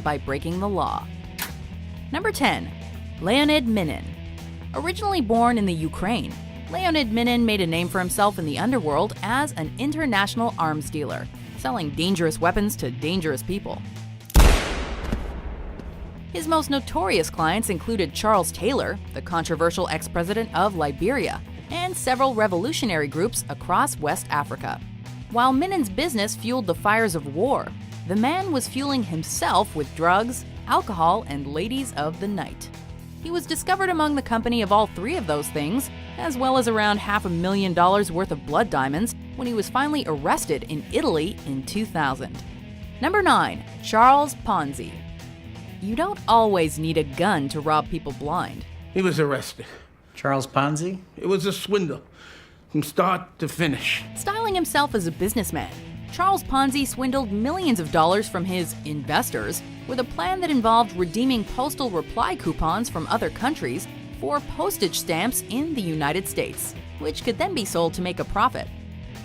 home by breaking the law. Number 10. Leonid Minin. Originally born in the Ukraine, Leonid Minin made a name for himself in the underworld as an international arms dealer, selling dangerous weapons to dangerous people. His most notorious clients included Charles Taylor, the controversial ex-president of Liberia, and several revolutionary groups across West Africa. While Minin's business fueled the fires of war, the man was fueling himself with drugs, alcohol, and ladies of the night. He was discovered among the company of all three of those things, as well as around $500,000 worth of blood diamonds when he was finally arrested in Italy in 2000. Number 9. Charles Ponzi. You don't always need a gun to rob people blind. He was arrested. Charles Ponzi? It was a swindle, from start to finish. Styling himself as a businessman, Charles Ponzi swindled millions of dollars from his investors with a plan that involved redeeming postal reply coupons from other countries for postage stamps in the United States, which could then be sold to make a profit.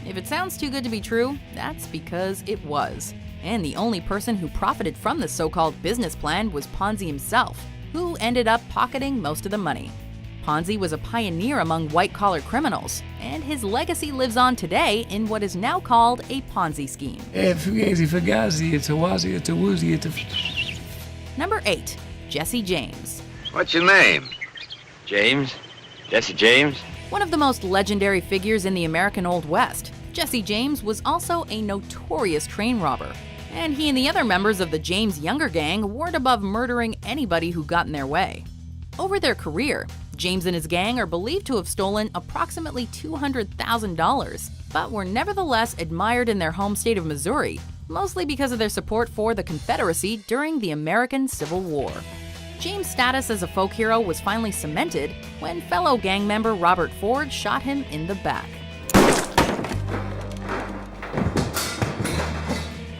If it sounds too good to be true, that's because it was. And the only person who profited from the so-called business plan was Ponzi himself, who ended up pocketing most of the money. Ponzi was a pioneer among white-collar criminals, and his legacy lives on today in what is now called a Ponzi scheme. Number 8. Jesse James. What's your name? James? Jesse James? One of the most legendary figures in the American Old West, Jesse James was also a notorious train robber. And he and the other members of the James Younger gang weren't above murdering anybody who got in their way. Over their career, James and his gang are believed to have stolen approximately $200,000, but were nevertheless admired in their home state of Missouri, mostly because of their support for the Confederacy during the American Civil War. James' status as a folk hero was finally cemented when fellow gang member Robert Ford shot him in the back.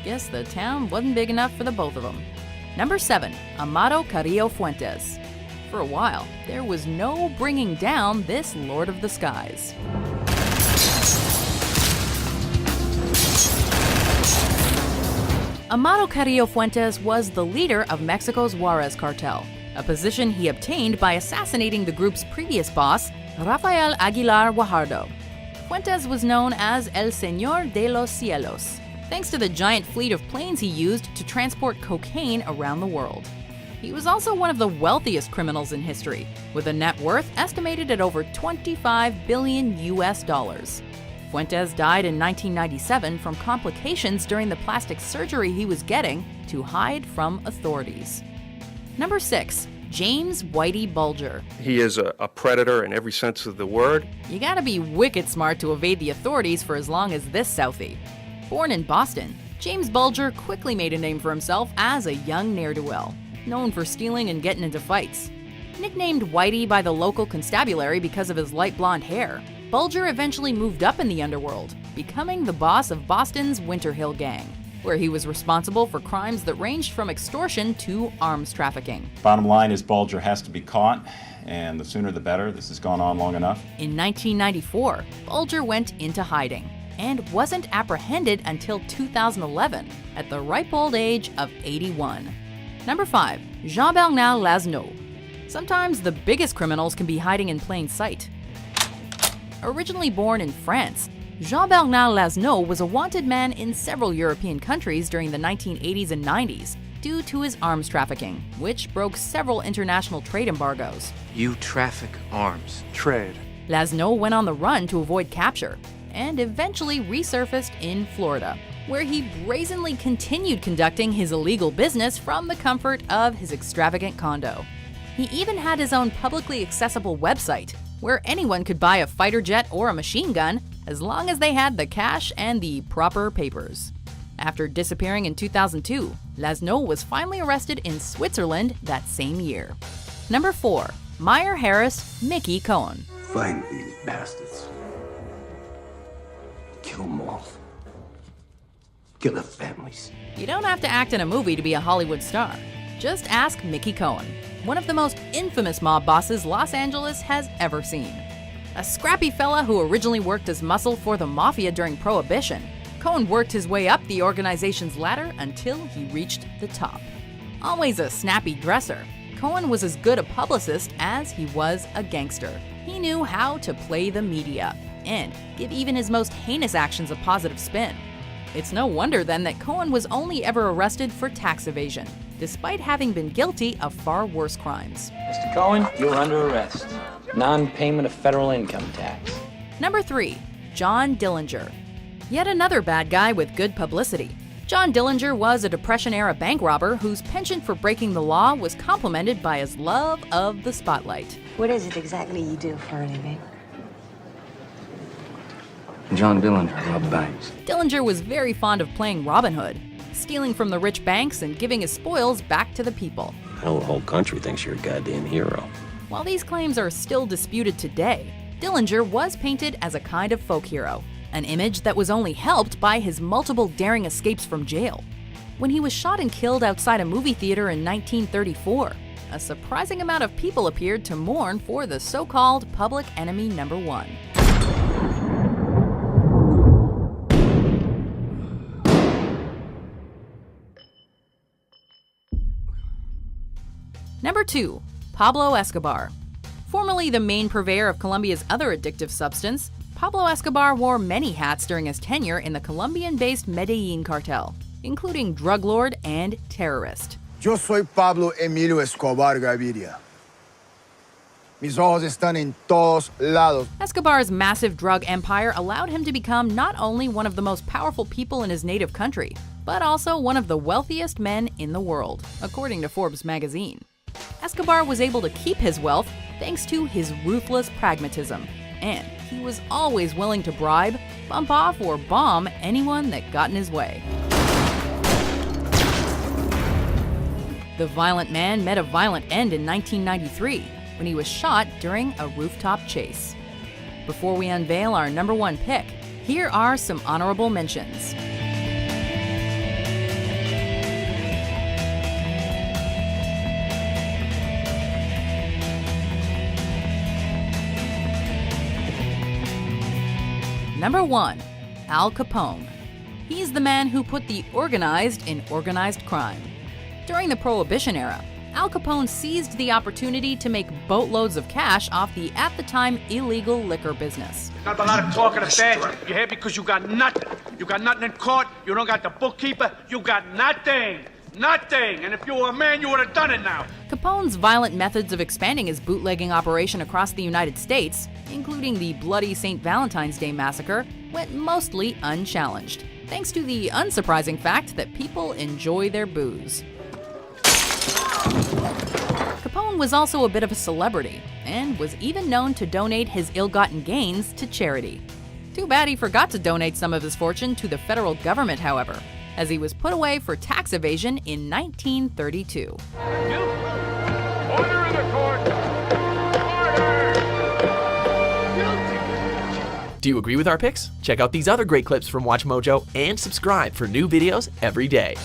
Guess the town wasn't big enough for the both of them. Number 7. Amado Carrillo Fuentes. For a while, there was no bringing down this Lord of the Skies. Amado Carrillo Fuentes was the leader of Mexico's Juarez cartel, a position he obtained by assassinating the group's previous boss, Rafael Aguilar Guajardo. Fuentes was known as El Señor de los Cielos, thanks to the giant fleet of planes he used to transport cocaine around the world. He was also one of the wealthiest criminals in history, with a net worth estimated at over $25 billion US. Fuentes died in 1997 from complications during the plastic surgery he was getting to hide from authorities. Number 6. James Whitey Bulger. He is a predator in every sense of the word. You gotta be wicked smart to evade the authorities for as long as this Southie. Born in Boston, James Bulger quickly made a name for himself as a young ne'er-do-well, known for stealing and getting into fights. Nicknamed Whitey by the local constabulary because of his light blonde hair, Bulger eventually moved up in the underworld, becoming the boss of Boston's Winter Hill Gang, where he was responsible for crimes that ranged from extortion to arms trafficking. Bottom line is Bulger has to be caught, and the sooner the better. This has gone on long enough. In 1994, Bulger went into hiding and wasn't apprehended until 2011 at the ripe old age of 81. Number 5. Jean-Bernard Lasneau. Sometimes the biggest criminals can be hiding in plain sight. Originally born in France, Jean-Bernard Lasneau was a wanted man in several European countries during the 1980s and 90s due to his arms trafficking, which broke several international trade embargoes. You traffic arms. Trade. Lasneau went on the run to avoid capture and eventually resurfaced in Florida, where he brazenly continued conducting his illegal business from the comfort of his extravagant condo. He even had his own publicly accessible website, where anyone could buy a fighter jet or a machine gun as long as they had the cash and the proper papers. After disappearing in 2002, Lasneau was finally arrested in Switzerland that same year. Number 4. Meyer Harris Mickey Cohen. Find these bastards. Kill them all. Kill their families. You don't have to act in a movie to be a Hollywood star. Just ask Mickey Cohen, one of the most infamous mob bosses Los Angeles has ever seen. A scrappy fella who originally worked as muscle for the mafia during Prohibition, Cohen worked his way up the organization's ladder until he reached the top. Always a snappy dresser, Cohen was as good a publicist as he was a gangster. He knew how to play the media and give even his most heinous actions a positive spin. It's no wonder then that Cohen was only ever arrested for tax evasion, despite having been guilty of far worse crimes. Mr. Cohen, you're under arrest. Non-payment of federal income tax. Number 3. John Dillinger. Yet another bad guy with good publicity. John Dillinger was a Depression-era bank robber whose penchant for breaking the law was complemented by his love of the spotlight. What is it exactly you do for a living? John Dillinger robbed banks. Dillinger was very fond of playing Robin Hood, stealing from the rich banks and giving his spoils back to the people. The whole country thinks you're a goddamn hero. While these claims are still disputed today, Dillinger was painted as a kind of folk hero, an image that was only helped by his multiple daring escapes from jail. When he was shot and killed outside a movie theater in 1934, a surprising amount of people appeared to mourn for the so-called public enemy number 1. Number 2. Pablo Escobar. Formerly the main purveyor of Colombia's other addictive substance, Pablo Escobar wore many hats during his tenure in the Colombian-based Medellin cartel, including drug lord and terrorist. Yo soy Pablo Emilio Escobar Gaviria. Mis ojos están en todos lados. Escobar's massive drug empire allowed him to become not only one of the most powerful people in his native country, but also one of the wealthiest men in the world, according to Forbes magazine. Escobar was able to keep his wealth thanks to his ruthless pragmatism, and he was always willing to bribe, bump off, or bomb anyone that got in his way. The violent man met a violent end in 1993 when he was shot during a rooftop chase. Before we unveil our number 1 pick, here are some honorable mentions. Number 1. Al Capone. He's the man who put the organized in organized crime. During the Prohibition era, Al Capone seized the opportunity to make boatloads of cash off the, at the time, illegal liquor business. Not a lot of talking to fans. You're here because you got nothing. You got nothing in court. You don't got the bookkeeper. You got nothing. Nothing. And if you were a man, you would have done it now. Capone's violent methods of expanding his bootlegging operation across the United States, including the bloody St. Valentine's Day massacre, went mostly unchallenged, thanks to the unsurprising fact that people enjoy their booze. Capone was also a bit of a celebrity, and was even known to donate his ill-gotten gains to charity. Too bad he forgot to donate some of his fortune to the federal government, however, as he was put away for tax evasion in 1932. Order in the court! Order! Do you agree with our picks? Check out these other great clips from Watch Mojo and subscribe for new videos every day.